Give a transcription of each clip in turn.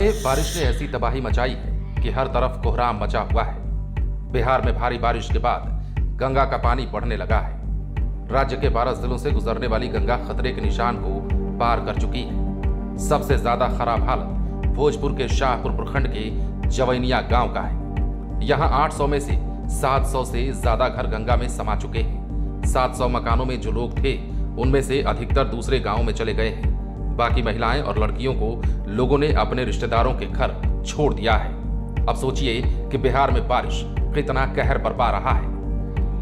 के बारिश ने ऐसी तबाही मचाई है कि हर तरफ कोहराम मचा हुआ है। बिहार में भारी बारिश के बाद गंगा का पानी बढ़ने लगा है। राज्य के 12 जिलों से गुजरने वाली गंगा खतरे के निशान को पार कर चुकी है। सबसे ज्यादा खराब हालत भोजपुर के शाहपुर प्रखंड के जवैनिया गांव का है। यहां 800 में से 700 से ज्यादा घर गंगा में समा चुके हैं। 700 मकानों में जो लोग थे उनमें से अधिकतर दूसरे गांवों में चले गए हैं। बाकी महिलाएं और लड़कियों को लोगों ने अपने रिश्तेदारों के घर छोड़ दिया है। अब सोचिए कि बिहार में बारिश कितना कहर बरपा रहा है।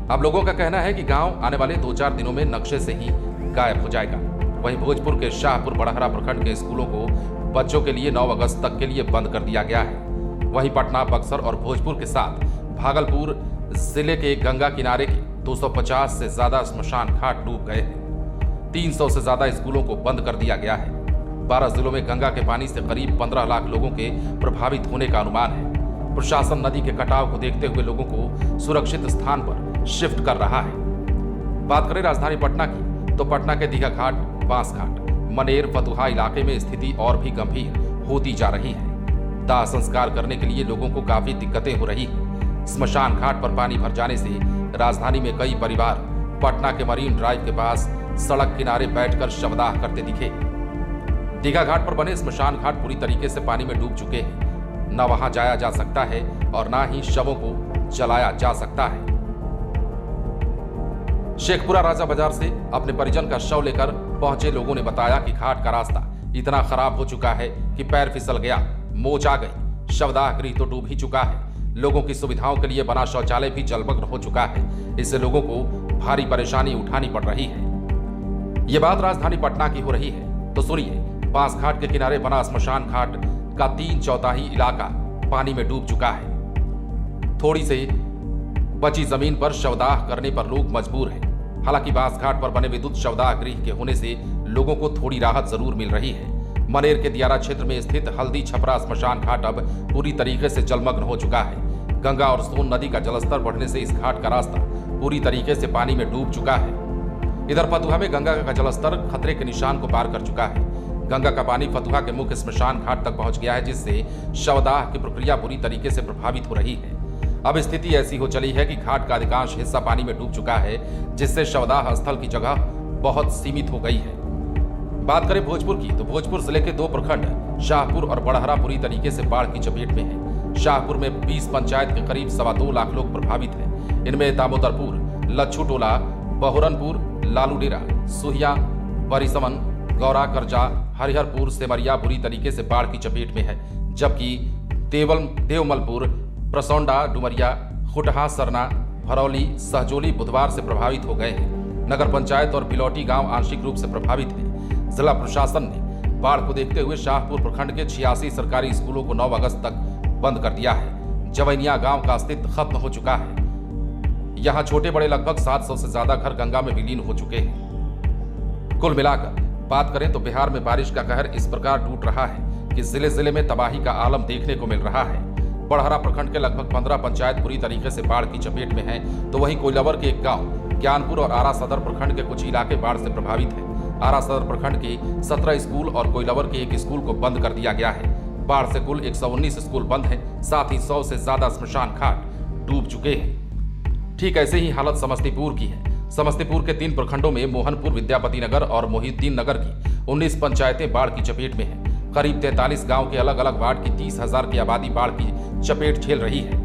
अब लोगों का कहना है कि गांव आने वाले 2-4 दिनों में नक्शे से ही गायब हो जाएगा। वहीं भोजपुर के शाहपुर बड़हरा प्रखंड के स्कूलों को बच्चों के लिए 9 अगस्त तक के लिए बंद कर दिया गया है। वहीं पटना, बक्सर और भोजपुर के साथ भागलपुर जिले के गंगा किनारे के 250 से ज्यादा श्मशान घाट डूब गए हैं। 300 से ज्यादा स्कूलों को बंद कर दिया गया है। 12 जिलों में गंगा के पानी से करीब 15 लाख लोगों के प्रभावित होने का अनुमान है। प्रशासन नदी के कटाव को देखते हुए लोगों को सुरक्षित स्थान पर शिफ्ट कर रहा है। बात करें राजधानी पटना की, तो पटना के दीघा घाट, बांस घाट, मनेर, फतुहा इलाके में स्थिति और भी गंभीर होती जा रही है। दाह संस्कार करने के लिए लोगों को काफी दिक्कतें हो रही है। स्मशान घाट पर पानी भर जाने से राजधानी में कई परिवार पटना के मरीन ड्राइव के पास सड़क किनारे बैठकर शवदाह करते दिखे। दीघा घाट पर बने स्मशान घाट पूरी तरीके से पानी में डूब चुके हैं। न वहां जाया जा सकता है और न ही शवों को जलाया जा सकता है। शेखपुरा राजा बाजार से अपने परिजन का शव लेकर पहुंचे लोगों ने बताया कि घाट का रास्ता इतना खराब हो चुका है कि पैर फिसल गया, मोच आ गई। शवदाह गृह तो डूब ही चुका है। लोगों की सुविधाओं के लिए बना शौचालय भी जलमग्न हो चुका है। इससे लोगों को भारी परेशानी उठानी पड़ रही है। ये बात राजधानी पटना की हो रही है तो सुनिए, बांस घाट के किनारे बना स्मशान घाट का 3/4 इलाका पानी में डूब चुका है। थोड़ी से बची जमीन पर शवदाह करने पर लोग मजबूर हैं। हालांकि बांस घाट पर बने विद्युत शवदाह गृह के होने से लोगों को थोड़ी राहत जरूर मिल रही है। मनेर के दियारा क्षेत्र में स्थित हल्दी छपरा स्मशान घाट अब पूरी तरीके से जलमग्न हो चुका है। गंगा और सोन नदी का जलस्तर बढ़ने से इस घाट का रास्ता पूरी तरीके से पानी में डूब चुका है। इधर फतुहा में गंगा का जलस्तर खतरे के निशान को पार कर चुका है। गंगा का पानी फतुहा के मुख्य स्मशान घाट तक पहुंच गया है, जिससे शवदाह की प्रक्रिया बुरी तरीके से प्रभावित हो रही है। अब स्थिति ऐसी हो चली है कि घाट का अधिकांश हिस्सा पानी में डूब चुका है, जिससे शवदाह स्थल की जगह बहुत सीमित हो गई है। बात करें भोजपुर की, तो भोजपुर जिले के 2 प्रखंड शाहपुर और बड़हरा पूरी तरीके से बाढ़ की चपेट में है। शाहपुर में 20 पंचायत के करीब 2.25 लाख लोग प्रभावित हैं। इनमें दामोदरपुर, लच्छू टोला, बहुरनपुर, लालूडेरा, सुहिया, बरिसमन, गौरा करजा, हरिहरपुर, सेमरिया बुरी तरीके से बाढ़ की चपेट में है। जबकि देवमलपुर, प्रसौंडा, डुमरिया, खुटहा, सरना, भरौली, सहजोली बुधवार से प्रभावित हो गए हैं। नगर पंचायत और बिलौटी गांव आंशिक रूप से प्रभावित है। जिला प्रशासन ने बाढ़ को देखते हुए शाहपुर प्रखंड के 86 सरकारी स्कूलों को 9 अगस्त तक बंद कर दिया है। जवैनिया गांव का अस्तित्व खत्म हो चुका है। यहां छोटे बड़े लगभग 700 से ज्यादा घर गंगा में विलीन हो चुके हैं। कुल मिलाकर बात करें तो बिहार में बारिश का कहर इस प्रकार टूट रहा है कि जिले जिले में तबाही का आलम देखने को मिल रहा है। बड़हरा प्रखंड के लगभग 15 पंचायत पूरी तरीके से बाढ़ की चपेट में हैं, तो वहीं कोइलवर के एक गांव, ज्ञानपुर और आरा सदर प्रखंड के कुछ इलाके बाढ़ से प्रभावित हैं। आरा सदर प्रखंड के 17 स्कूल और कोइलवर के एक स्कूल को बंद कर दिया गया है। बाढ़ से कुल 119 स्कूल बंद हैं, साथ ही 100 से ज्यादा स्मशान घाट डूब चुके हैं। ठीक ऐसे ही हालत समस्तीपुर की है। समस्तीपुर के 3 प्रखंडों में मोहनपुर, विद्यापति नगर और मोहिउद्दीन नगर की 19 पंचायतें बाढ़ की चपेट में हैं। करीब 43 गांव के अलग अलग वार्ड की 30,000 की आबादी बाढ़ की चपेट झेल रही है।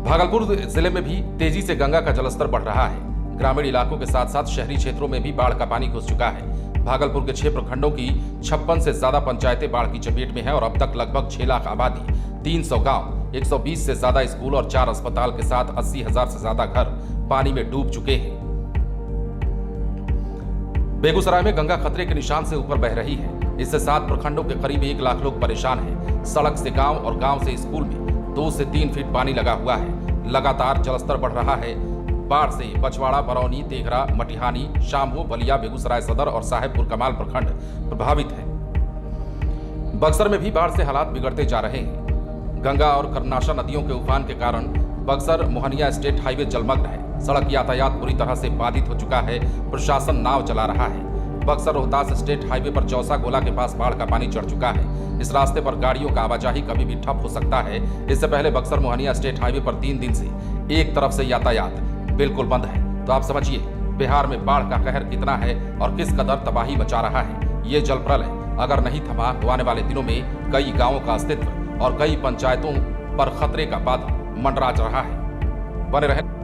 भागलपुर जिले में भी तेजी से गंगा का जलस्तर बढ़ रहा है। ग्रामीण इलाकों के साथ साथ शहरी क्षेत्रों में भी बाढ़ का पानी घुस चुका है। भागलपुर के 6 प्रखंडों की 56 से ज्यादा पंचायतें बाढ़ की चपेट में हैं और अब तक लगभग 6 लाख आबादी, 300 गांव, 120 से ज्यादा स्कूल और 4 अस्पताल के साथ 80,000 से ज्यादा घर पानी में डूब चुके हैं। बेगूसराय में गंगा खतरे के निशान से ऊपर बह रही है। इससे 7 प्रखंडों के करीब 1 लाख लोग परेशान हैं। सड़क से गांव और गांव से स्कूल में 2 से 3 फीट पानी लगा हुआ है। लगातार जलस्तर बढ़ रहा है। बाढ़ से बछवाड़ा, बरौनी, तेघरा, मटिहानी, शाम्हो, बलिया, बेगूसराय सदर और साहेबपुर कमाल प्रखंड प्रभावित है। बक्सर में भी बाढ़ से हालात बिगड़ते जा रहे हैं। गंगा और कर्नाशा नदियों के उफान के कारण बक्सर मोहनिया स्टेट हाईवे जलमग्न है। सड़क यातायात पूरी तरह से बाधित हो चुका है। प्रशासन नाव चला रहा है। बक्सर रोहतास स्टेट हाईवे पर चौसा गोला के पास बाढ़ का पानी चढ़ चुका है। इस रास्ते पर गाड़ियों का आवाजाही कभी भी ठप हो सकता है। इससे पहले बक्सर मोहनिया स्टेट हाईवे पर 3 दिन से एक तरफ से यातायात बिल्कुल बंद है। तो आप समझिए बिहार में बाढ़ का कहर कितना है और किस कदर तबाही मचा रहा है। ये जल प्रलय अगर नहीं थमा तो आने वाले दिनों में कई गांवों का अस्तित्व और कई पंचायतों पर खतरे का बादल मंडरा रहा है। बने रहे।